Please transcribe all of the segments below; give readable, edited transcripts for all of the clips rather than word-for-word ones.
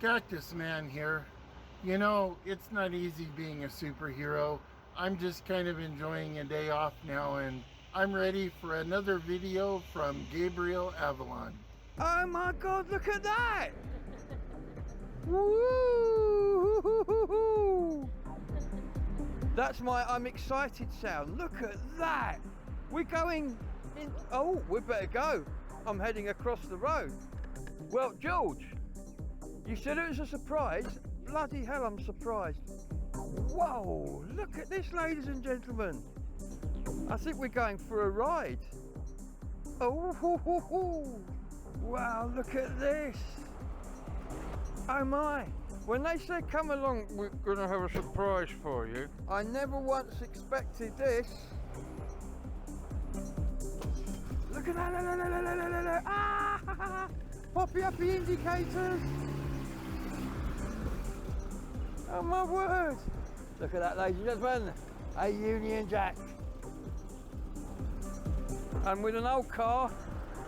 Cactus Man here. You know, it's not easy being a superhero. I'm just kind of enjoying a day off now, and I'm ready for another video from Gabriel Avalon. Oh my god, look at that! Woo! That's my I'm excited sound. Look at that! We're going in. Oh, we better go. I'm heading across the road. Well, George, you said it was a surprise. Bloody hell, I'm surprised. Whoa, look at this, ladies and gentlemen. I think we're going for a ride. Oh, wow, look at this. Oh my. When they said come along, we're gonna have a surprise for you, I never once expected this. Look at that, ah, poppy uppy indicators. Oh my word. Look at that, ladies and gentlemen, a Union Jack. And with an old car,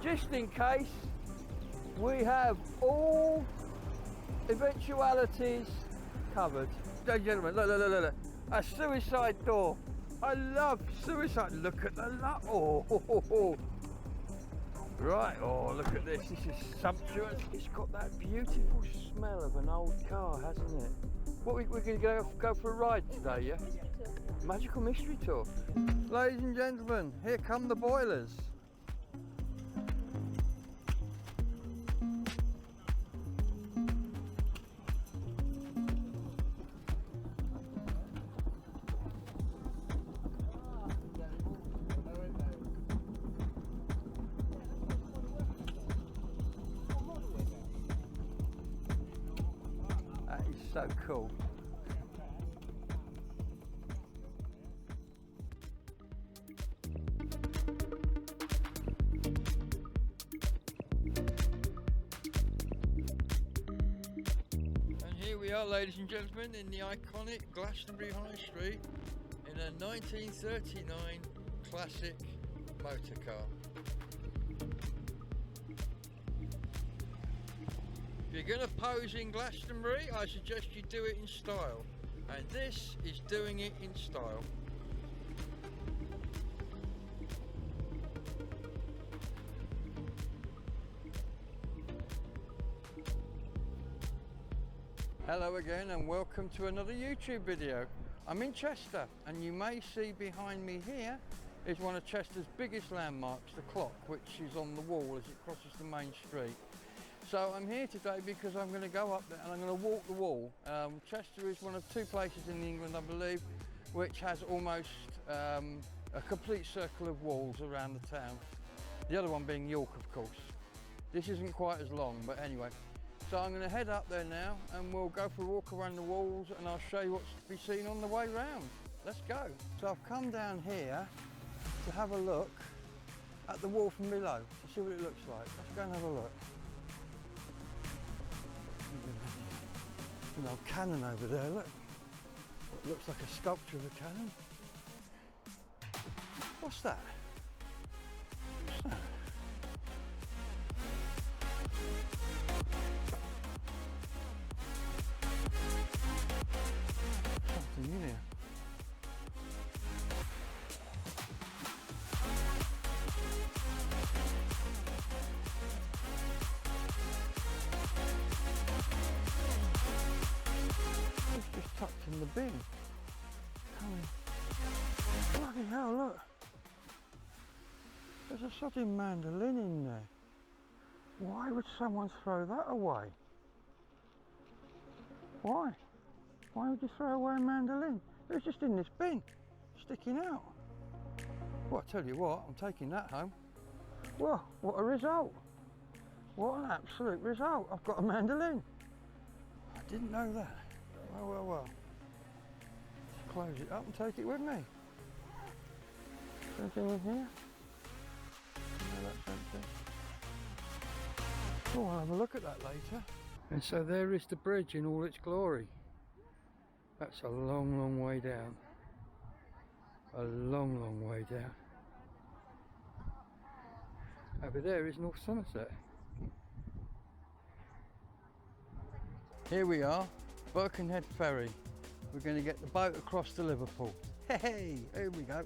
just in case, we have all eventualities covered. Ladies and gentlemen, look, a suicide door. I love suicide. Look at the oh. Right, oh, look at this. This is sumptuous. It's got that beautiful smell of an old car, hasn't it? What, we're going to go for a ride today, yeah? Magical mystery tour. Ladies and gentlemen, here come the boilers. That is so cool. And here we are, ladies and gentlemen, in the iconic Glastonbury High Street in a 1939 classic motor car. If you're going to pose in Glastonbury, I suggest you do it in style. And this is doing it in style. Hello again and welcome to another YouTube video. I'm in Chester and you may see behind me here is one of Chester's biggest landmarks, the clock, which is on the wall as it crosses the main street. So I'm here today because I'm going to go up there and I'm going to walk the wall. Chester is one of two places in England, I believe, which has almost a complete circle of walls around the town. The other one being York, of course. This isn't quite as long, but anyway. So I'm going to head up there now and we'll go for a walk around the walls and I'll show you what's to be seen on the way round. Let's go. So I've come down here to have a look at the wall from below to see what it looks like. Let's go and have a look. An old cannon over there, look. It looks like a sculpture of a cannon. What's that? What's that? Something in here. Tucked in the bin. Bloody hell, look. There's a sodding mandolin in there. Why would someone throw that away? Why? Why would you throw away a mandolin? It was just in this bin, sticking out. Well, I tell you what, I'm taking that home. Well, what a result. What an absolute result. I've got a mandolin. I didn't know that. Well. Let's close it up and take it with me. Anything in here? No, that's empty. Oh, I'll have a look at that later. And so there is the bridge in all its glory. That's a long, long way down. A long, long way down. Over there is North Somerset. Here we are, Birkenhead Ferry. We're going to get the boat across to Liverpool. Hey, here we go.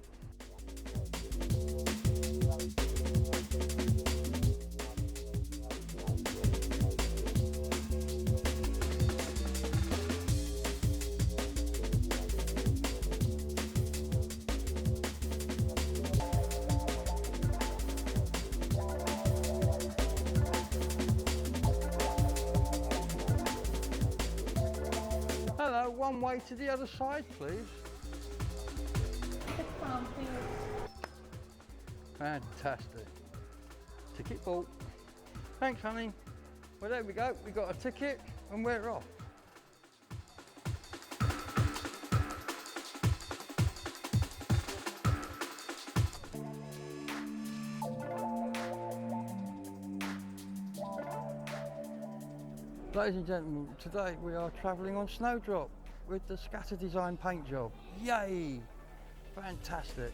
Hello, one way to the other side, please. Fantastic. Ticket bought. Thanks, honey. Well, there we go. We got a ticket and we're off. Ladies and gentlemen, today we are travelling on Snowdrop with the Scatter Design paint job. Yay! Fantastic.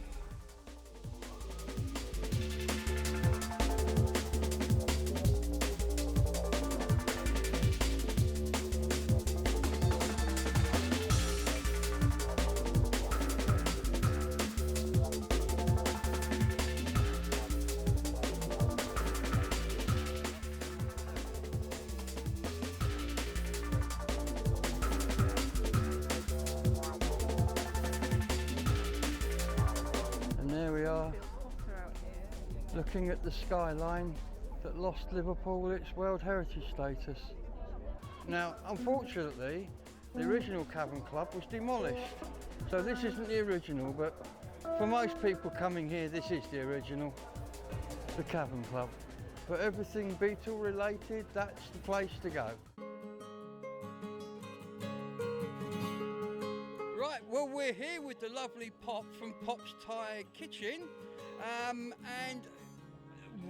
Looking at the skyline that lost Liverpool its World Heritage status. Now, unfortunately, the original Cavern Club was demolished. So this isn't the original, but for most people coming here, this is the original, the Cavern Club. For everything Beatle related, that's the place to go. Right, well, we're here with the lovely Pop from Pop's Thai Kitchen. And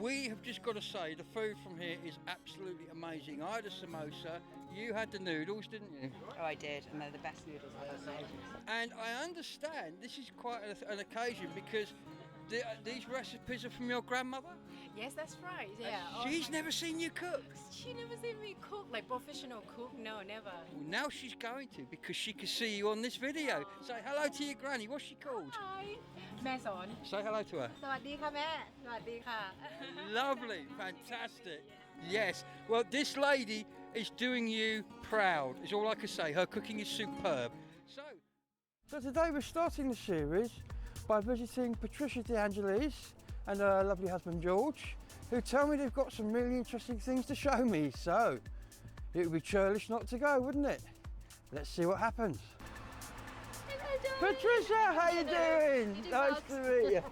we have just got to say the food from here is absolutely amazing. I had a samosa, you had the noodles, didn't you? Oh, I did, and they're the best noodles I've ever made. And I understand this is quite an occasion because these recipes are from your grandmother? Yes, that's right, yeah. She's never seen you cook? She never seen me cook, like professional cook, no, never. Well, now she's going to because she can see you on this video. Say hello to your granny, what's she called? Hi, แม่สอน Say hello to her. สวัสดีค่ะแม่ สวัสดีค่ะ Lovely, fantastic. Yes, well, this lady is doing you proud, is all I can say. Her cooking is superb. So today we're starting the series by visiting Patricia De Angelis and her lovely husband George, who tell me they've got some really interesting things to show me. So it would be churlish not to go, wouldn't it? Let's see what happens. Patricia, how you doing? Nice to meet you.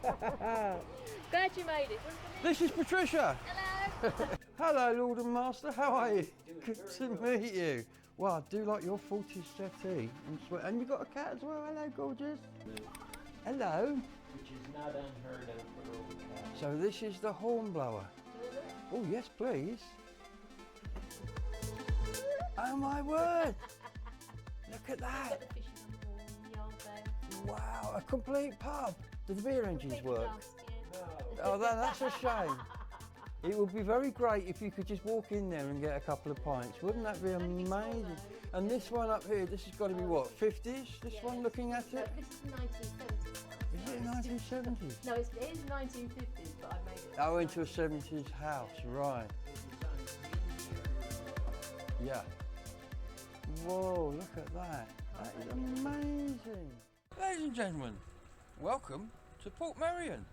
Glad you made it. This is Patricia. Hello. Hello, Lord and Master. How are you? Good to meet you. Well, I do like your 40s settee. And you've got a cat as well. Hello, gorgeous. Hello. Which is not unheard of for old cats. So this is the horn blower. Oh, yes, please. Oh, my word. Look at that. Wow, a complete pub. Do the beer engines work? Oh, that's a shame. It would be very great if you could just walk in there and get a couple of pints. Wouldn't that be amazing? And this one up here, this has got to be what, 50s? This one, looking at it? This is 1970s. Is it 1970s? No, it is 1950s, but I made it. Oh, into a 70s house, right. Yeah. Whoa, look at that. That is amazing. Ladies and gentlemen, welcome to Port Merion.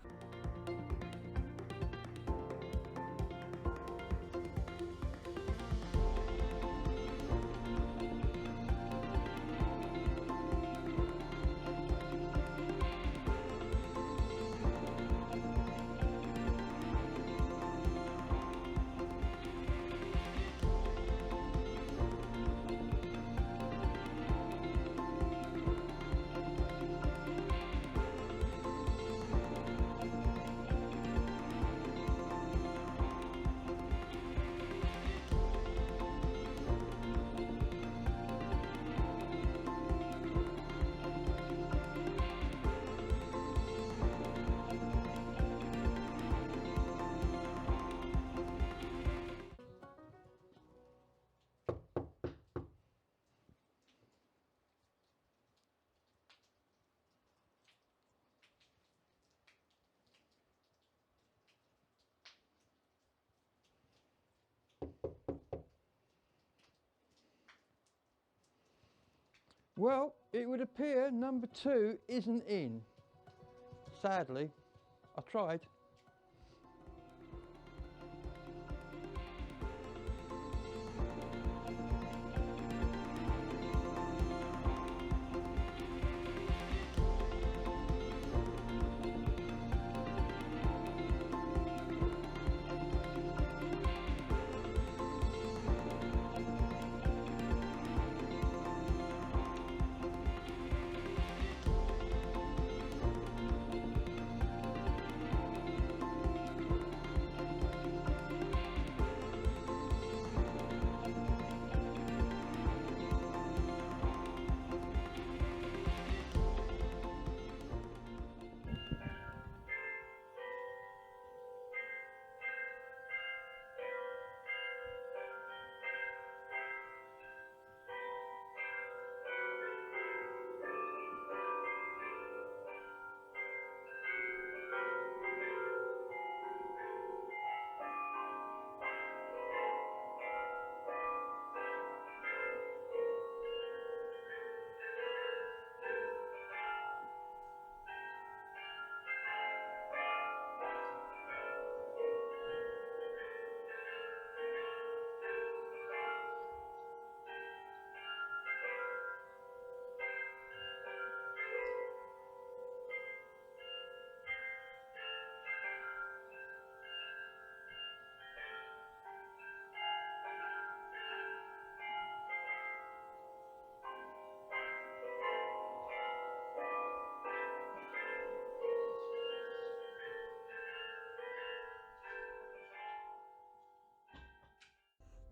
Well, it would appear number 2 isn't in. Sadly, I tried.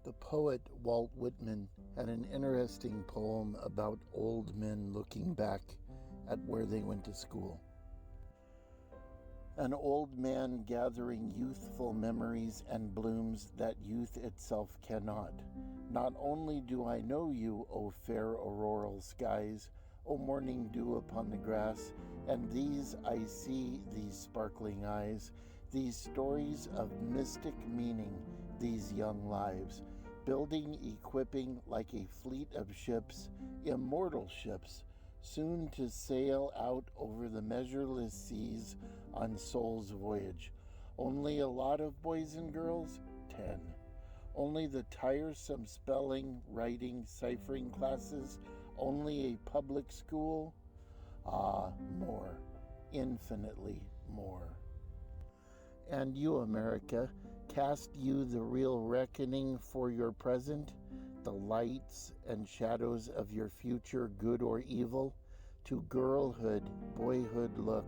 The poet Walt Whitman had an interesting poem about old men looking back at where they went to school. An old man gathering youthful memories and blooms that youth itself cannot. Not only do I know you, O fair auroral skies, O morning dew upon the grass, and these I see, these sparkling eyes, these stories of mystic meaning, these young lives, building, equipping like a fleet of ships, immortal ships, soon to sail out over the measureless seas on soul's voyage. Only a lot of boys and girls? 10. Only the tiresome spelling, writing, ciphering classes? Only a public school? Ah, more, infinitely more. And you, America, cast you the real reckoning for your present, the lights and shadows of your future, good or evil? To girlhood, boyhood look,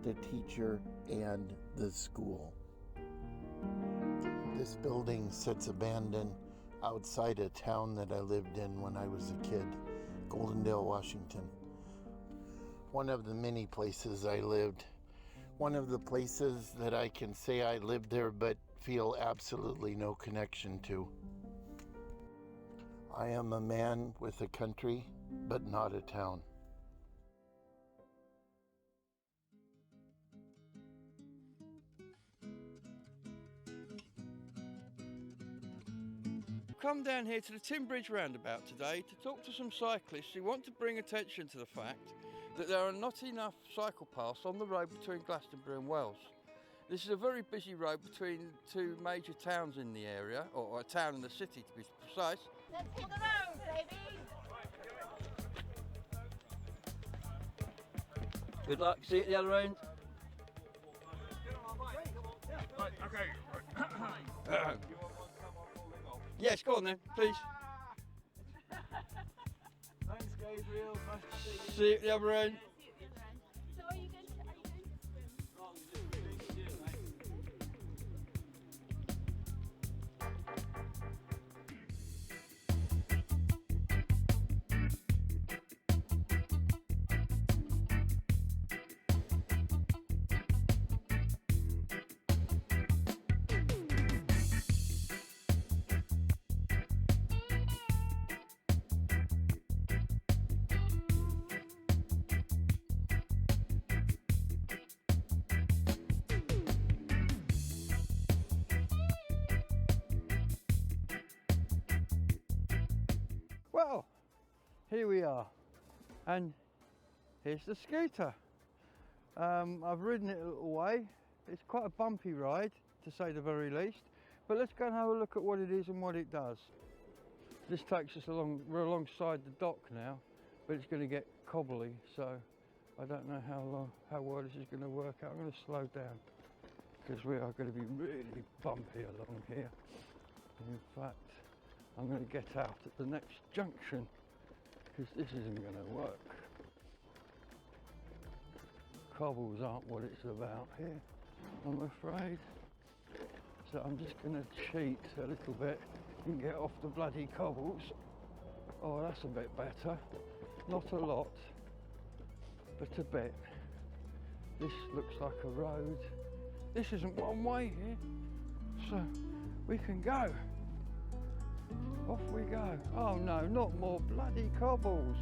the teacher and the school. This building sits abandoned outside a town that I lived in when I was a kid, Goldendale, Washington. One of the many places I lived. One of the places that I can say I lived there but feel absolutely no connection to. I am a man with a country, but not a town. Come down here to the Tin Bridge roundabout today to talk to some cyclists who want to bring attention to the fact that there are not enough cycle paths on the road between Glastonbury and Wells. This is a very busy road between two major towns in the area, or a town and a city to be precise. Let's hit the road, baby! Good luck. See you at the other end. Right, okay. Yes, go on then, please. Thanks, Gabriel. Nice to see you. See you at the other end. So are you going to Well, here we are. And here's the scooter. I've ridden it a little way. It's quite a bumpy ride, to say the very least. But let's go and have a look at what it is and what it does. This takes us along, we're alongside the dock now, but it's going to get cobbly, so I don't know how well this is going to work out. I'm going to slow down because we are going to be really bumpy along here. In fact, I'm going to get out at the next junction because this isn't going to work. Cobbles aren't what it's about here, I'm afraid. So I'm just going to cheat a little bit and get off the bloody cobbles. Oh, that's a bit better. Not a lot, but a bit. This looks like a road. This isn't one way here, so we can go. Off we go. Oh no, not more bloody cobbles.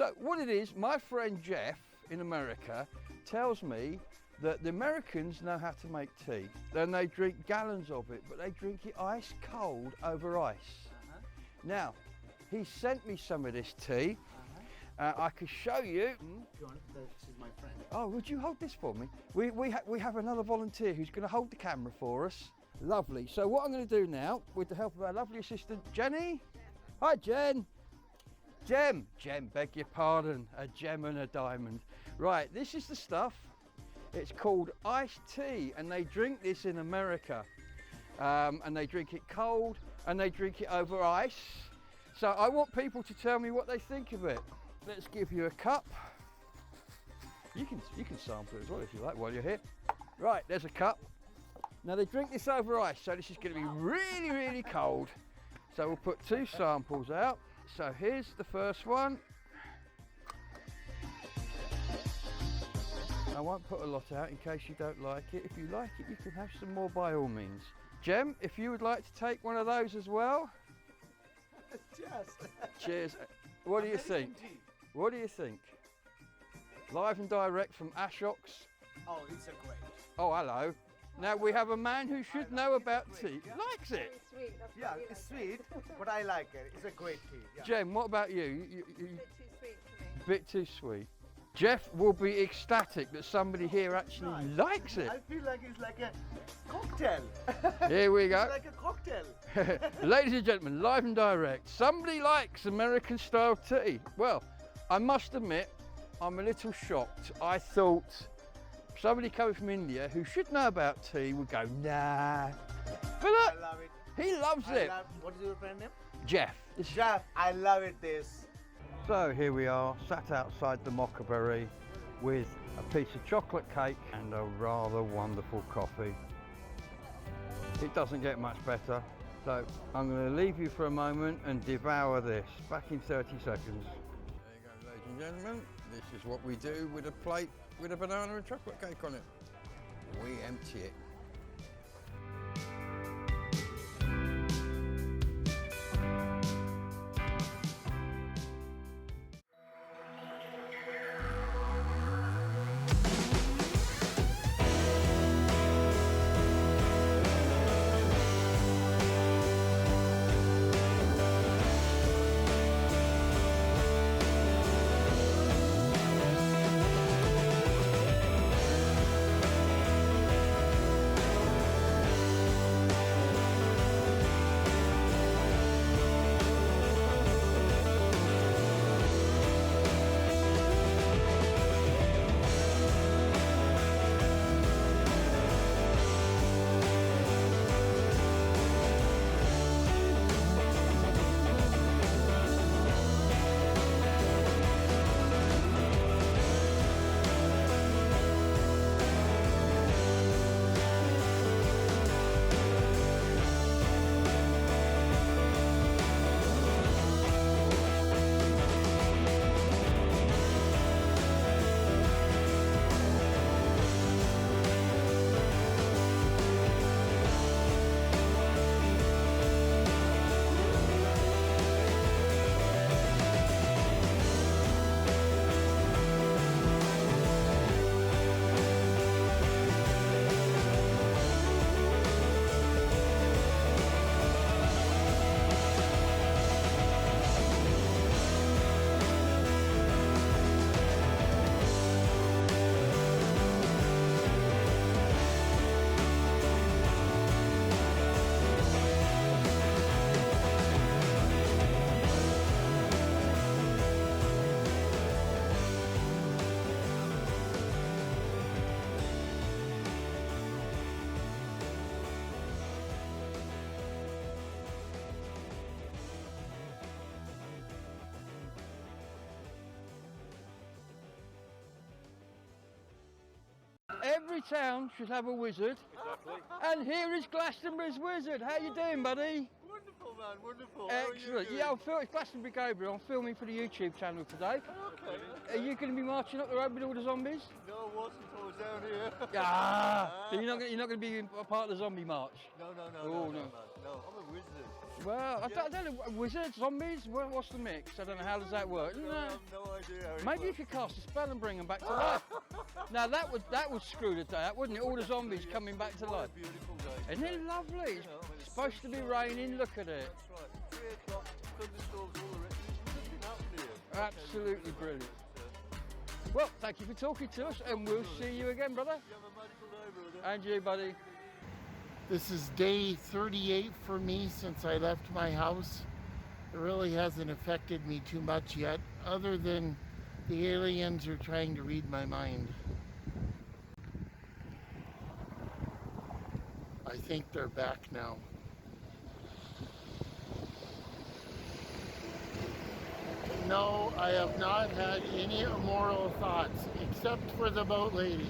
So what it is, my friend Jeff in America tells me that the Americans know how to make tea. Then they drink gallons of it, but they drink it ice cold over ice. Now, he sent me some of this tea. I could show you. John, this is my friend. Oh, would you hold this for me? We have another volunteer who's going to hold the camera for us. Lovely. So what I'm going to do now, with the help of our lovely assistant, Jenny. Hi, Jen. Gem, beg your pardon, a gem and a diamond. Right, this is the stuff. It's called iced tea, and they drink this in America. And they drink it cold, and they drink it over ice. So I want people to tell me what they think of it. Let's give you a cup. You can sample it as well if you like while you're here. Right, there's a cup. Now they drink this over ice, so this is going to be really, really cold. So we'll put 2 samples out. So here's the first one. I won't put a lot out in case you don't like it. If you like it, you can have some more by all means. Jem, if you would like to take one of those as well. Cheers. Cheers. What do you think? What do you think? Live and direct from Ashocks. Oh, it's a great. Oh, hello. Now we have a man who should know about tea. Likes it. Sweet. That's Yeah, what we it's like. sweet, but I like it. It's a great tea. Yeah. Jem, what about you? A bit too sweet for me. Bit too sweet. Jeff will be ecstatic that somebody here actually Nice. likes it. I feel like it's like a cocktail. Here we It's go. like a cocktail. Ladies and gentlemen, live and direct. Somebody likes American style tea. Well, I must admit, I'm a little shocked. I thought somebody coming from India who should know about tea would go, nah. But I look, love it. he loves it. What is your friend name? Jeff. This is- Jeff. I love it. This. So here we are, sat outside the Mockerberry with a piece of chocolate cake and a rather wonderful coffee. It doesn't get much better. So I'm going to leave you for a moment and devour this. Back in 30 seconds. There you go, ladies and gentlemen. This is what we do with a plate with a banana and chocolate cake on it. We empty it. Every town should have a wizard. Exactly. And here is Glastonbury's wizard. How you doing, buddy? Wonderful, man, wonderful. How are you Excellent. doing? Yeah, it's Glastonbury Gabriel. I'm filming for the YouTube channel today. Okay. Are you going to be marching up the road with all the zombies? No, I wasn't. I was down here. Ah, so you're not going to be a part of the zombie march. No, Oh, no, no. man. No, I'm a wizard. Well, I don't know. Wizards, zombies. What's the mix? I don't know. How does that work? No, I have no idea how it Maybe works. if you cast a spell and bring them back to life. Now that would screw the day up, wouldn't it? All the zombies coming back to What a life. beautiful day. Isn't it lovely? You It's know, I mean, the supposed to be sun's raining. Look at it. That's right. 3 o'clock, thunderstorms, all the rest. There's nothing happening here. Absolutely brilliant. Well, thank you for talking to us, and we'll see you again, brother. You have a magical day, brother. And you, buddy. This is day 38 for me since I left my house. It really hasn't affected me too much yet, other than the aliens are trying to read my mind. I think they're back now. No, I have not had any immoral thoughts, except for the boat lady.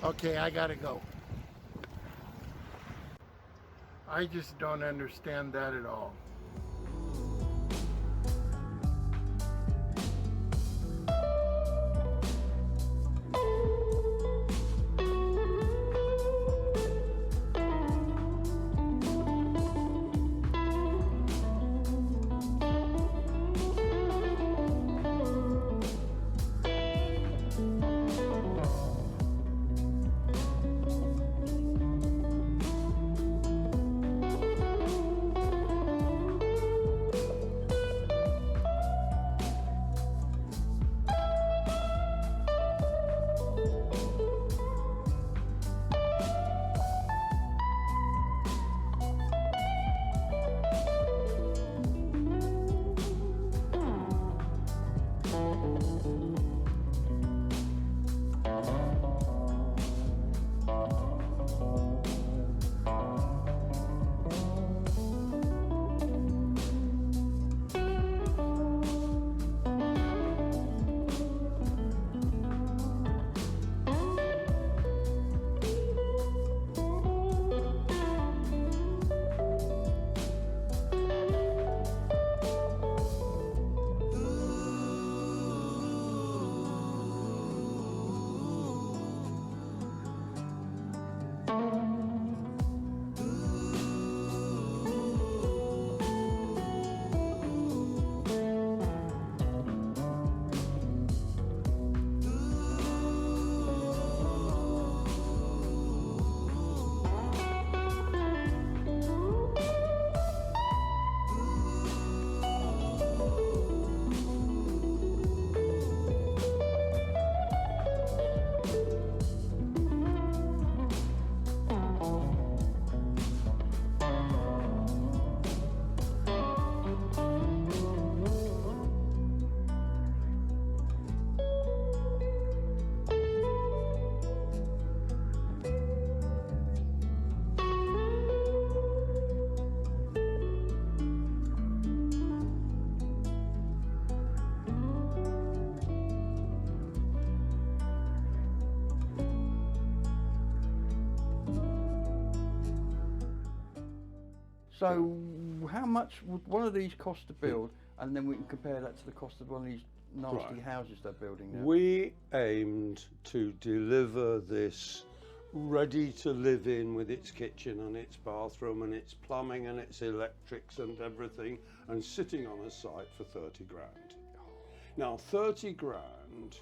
Okay, I gotta go. I just don't understand that at all. So, how much would one of these cost to build, and then we can compare that to the cost of one of these nasty Right. houses they're building now? We aimed to deliver this ready to live in with its kitchen and its bathroom and its plumbing and its electrics and everything, and sitting on a site for 30 grand. Now 30 grand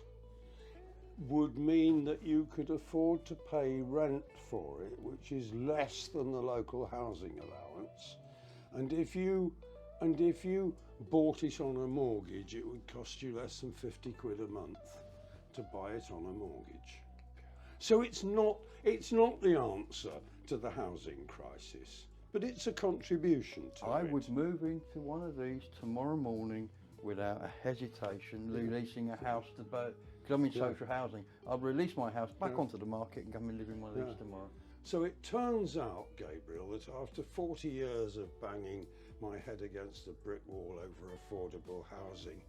would mean that you could afford to pay rent for it, which is less than the local housing allowance. And if you bought it on a mortgage, it would cost you less than 50 quid a month to buy it on a mortgage. So it's not the answer to the housing crisis, but it's a contribution to I it. would move into one of these tomorrow morning without a hesitation, releasing a house to because I'm in social housing. I'll release my house back onto the market and come and live in one of these tomorrow. So it turns out, Gabriel, that after 40 years of banging my head against a brick wall over affordable housing,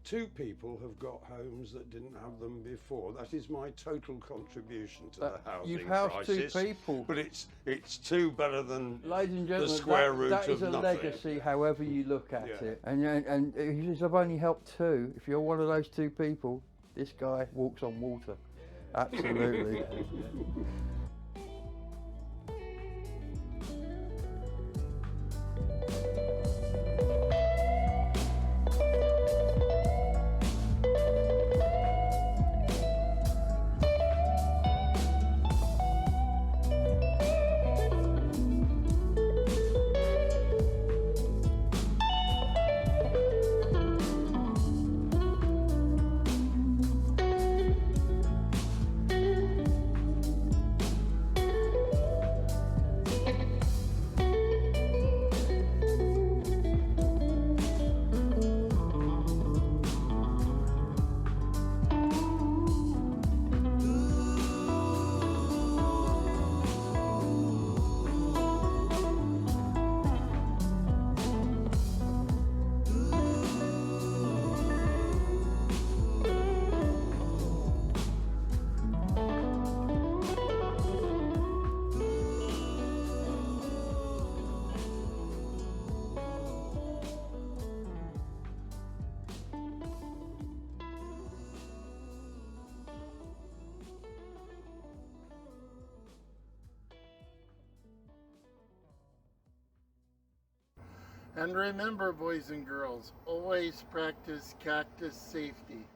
2 people have got homes that didn't have them before. That is my total contribution to the housing You've housed crisis. 2 people. But it's 2 better than Ladies and the gentlemen, square root that is of a nothing. legacy, however you look at Yeah. it. And he says, I've only helped 2. If you're one of those 2 people, this guy walks on water. Absolutely. And remember, boys and girls, always practice cactus safety.